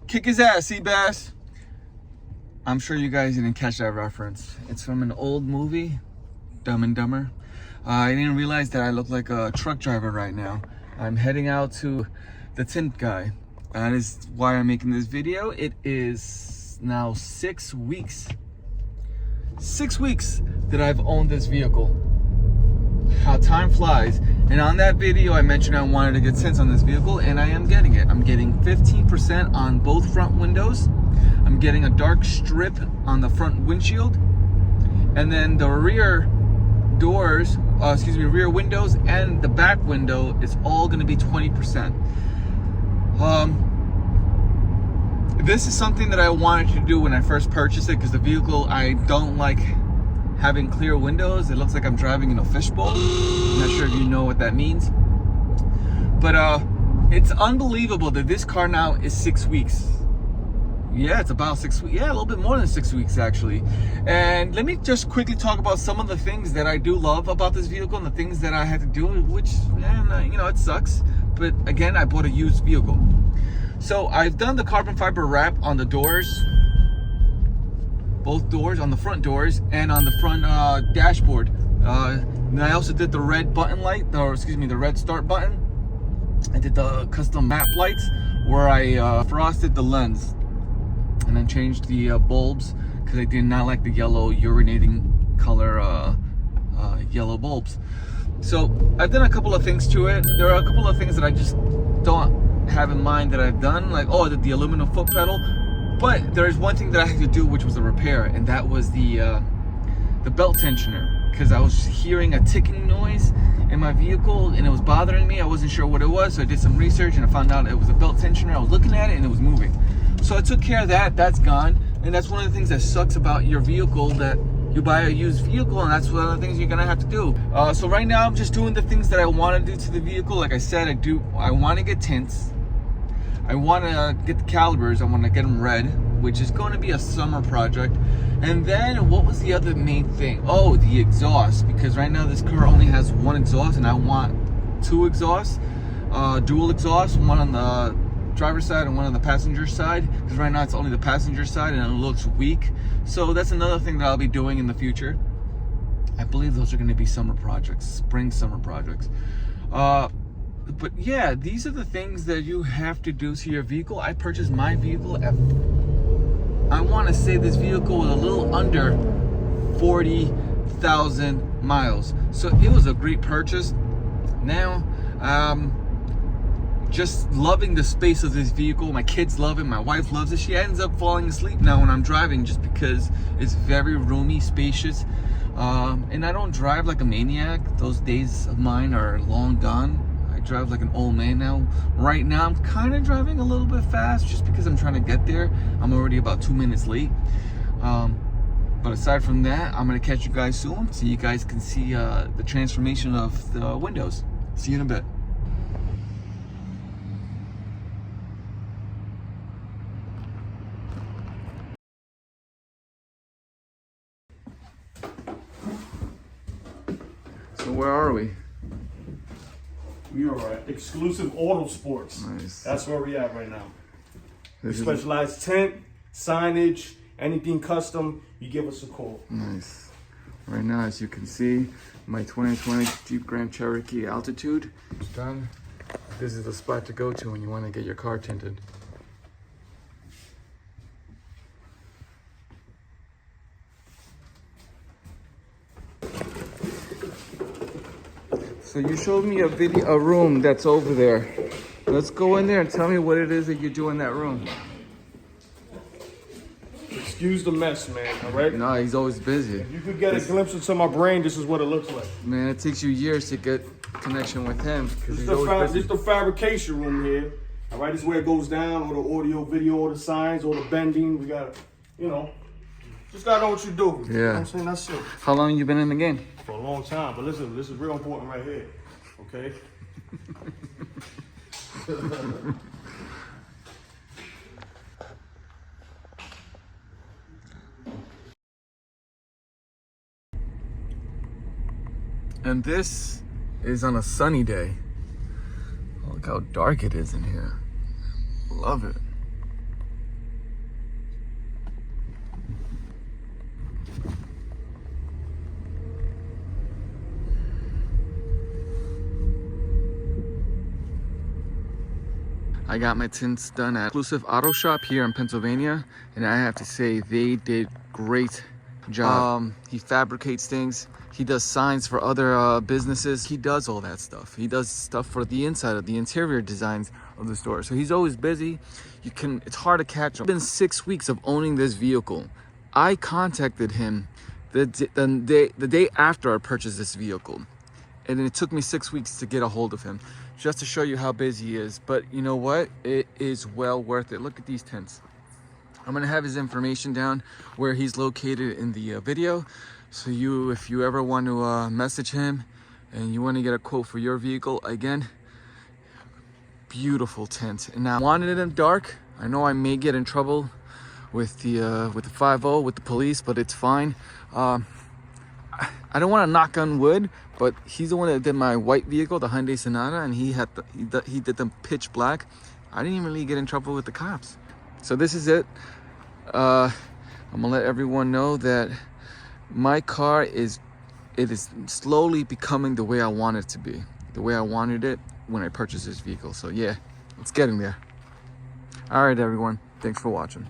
Kick his ass, Seabass. I'm sure you guys didn't catch that reference. It's from an old movie, Dumb and Dumber. I didn't realize that I look like a truck driver right now. I'm heading out to the tint guy. That is why I'm making this video. It is now 6 weeks. 6 weeks that I've owned this vehicle. How time flies. And on that video, I mentioned I wanted to get tints on this vehicle, and I am getting it. I'm getting 15% on both front windows. I'm getting a dark strip on the front windshield. And then the rear doors, rear windows and the back window is all gonna be 20%. This is something that I wanted to do when I first purchased it, because the vehicle, I don't like having clear windows. It looks like I'm driving in a fishbowl. I'm not sure if you know what that means. But it's unbelievable that this car now is 6 weeks. Yeah, it's about 6 weeks. Yeah, a little bit more than 6 weeks actually. And let me just quickly talk about some of the things that I do love about this vehicle and the things that I had to do, which, you know, it sucks. But again, I bought a used vehicle. So I've done the carbon fiber wrap on the doors, both doors, on the front doors and on the front dashboard. And I also did the red button light, or the red start button. I did the custom map lights where I frosted the lens and then changed the bulbs, because I did not like the yellow urinating color yellow bulbs. So I've done a couple of things to it. There are a couple of things that I just don't have in mind that I've done, like, oh, I did the aluminum foot pedal. But there's one thing that I had to do, which was a repair, and that was the belt tensioner, because I was hearing a ticking noise in my vehicle and it was bothering me. I wasn't sure what it was, so I did some research and I found out it was a belt tensioner. I was looking at it and it was moving. So I took care of that. That's gone. And that's one of the things that sucks about your vehicle, that you buy a used vehicle, and that's one of the things you're gonna have to do. So right now I'm just doing the things that I want to do to the vehicle. Like I said, I want to get tints. I want to get the calipers. I want to get them red, which is going to be a summer project. And then what was the other main thing? Oh, the exhaust, because right now this car only has one exhaust and I want two exhausts, dual exhausts, one on the driver's side and one on the passenger side, because right now it's only the passenger side and it looks weak. So that's another thing that I'll be doing in the future. I believe those are going to be summer projects, spring summer projects. But yeah, these are the things that you have to do to your vehicle. I purchased my vehicle at, I want to say this vehicle was a little under 40,000 miles. So it was a great purchase. Now, just loving the space of this vehicle. My kids love it, my wife loves it. She ends up falling asleep now when I'm driving, just because it's very roomy, spacious. And I don't drive like a maniac. Those days of mine are long gone. I drive like an old man now. Right now I'm kind of driving a little bit fast, just because I'm trying to get there. I'm already about 2 minutes late. But aside from that, I'm gonna catch you guys soon so you guys can see the transformation of the windows. See you in a bit. So where are we? We are at Xclusive Auto Sports. Nice. That's where we at right now. We specialize tint, signage, anything custom. You give us a call. Nice. Right now, as you can see, my 2020 Jeep Grand Cherokee Altitude is done. This is the spot to go to when you want to get your car tinted. So you showed me a room that's over there. Let's go in there and tell me what it is that you do in that room. Excuse the mess, man, all right? No, he's always busy. If you could get a glimpse into my brain, this is what it looks like. Man, it takes you years to get connection with him. This is the fabrication room here. All right, this is where it goes down, all the audio, video, all the signs, all the bending. We got, just gotta know what you do. Yeah. You know what I'm saying? That's it. How long you been in the game? For a long time, but listen, this is real important right here, okay? And this is on a sunny day. Oh, look how dark it is in here. Love it. I got my tints done at Xclusive Auto Shop here in Pennsylvania, and I have to say they did great job. He fabricates things. He does signs for other businesses. He does all that stuff. He does stuff for the inside of the interior designs of the store. So he's always busy. It's hard to catch him. It's been 6 weeks of owning this vehicle. I contacted him the day after I purchased this vehicle, and it took me 6 weeks to get a hold of him, just to show you how busy he is. But you know what? It is well worth it. Look at these tints. I'm gonna have his information down where he's located in the video. So if you ever want to message him and you want to get a quote for your vehicle, again, beautiful tint. And now I wanted it in dark. I know I may get in trouble with the 5-0 with the police, but it's fine. I don't want to knock on wood, but he's the one that did my white vehicle, the Hyundai Sonata, and he did them pitch black. I didn't even really get in trouble with the cops. So this is it. I'm gonna let everyone know that my car is slowly becoming the way I want it to be, the way I wanted it when I purchased this vehicle. So yeah, it's getting there. All right, everyone. Thanks for watching.